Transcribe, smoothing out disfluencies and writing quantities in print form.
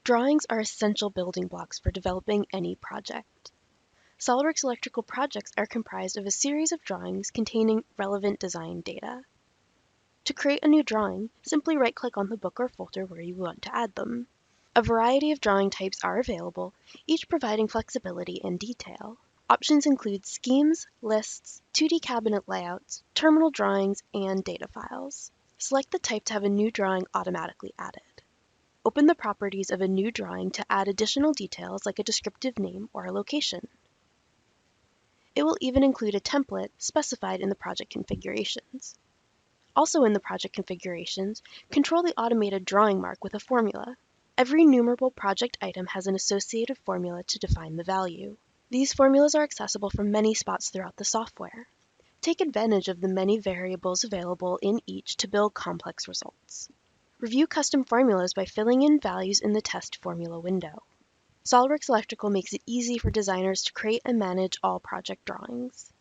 Drawings are essential building blocks for developing any project. SOLIDWORKS Electrical projects are comprised of a series of drawings containing relevant design data. To create a new drawing, simply right-click on the book or folder where you want to add them. A variety of drawing types are available, each providing flexibility and detail. Options include schemes, lists, 2D cabinet layouts, terminal drawings, and data files. Select the type to have a new drawing automatically added. Open the properties of a new drawing to add additional details like a descriptive name or a location. It will even include a template specified in the project configurations. Also in the project configurations, control the automated drawing mark with a formula. Every numerable project item has an associated formula to define the value. These formulas are accessible from many spots throughout the software. Take advantage of the many variables available in each to build complex results. Review custom formulas by filling in values in the test formula window. SOLIDWORKS Electrical makes it easy for designers to create and manage all project drawings.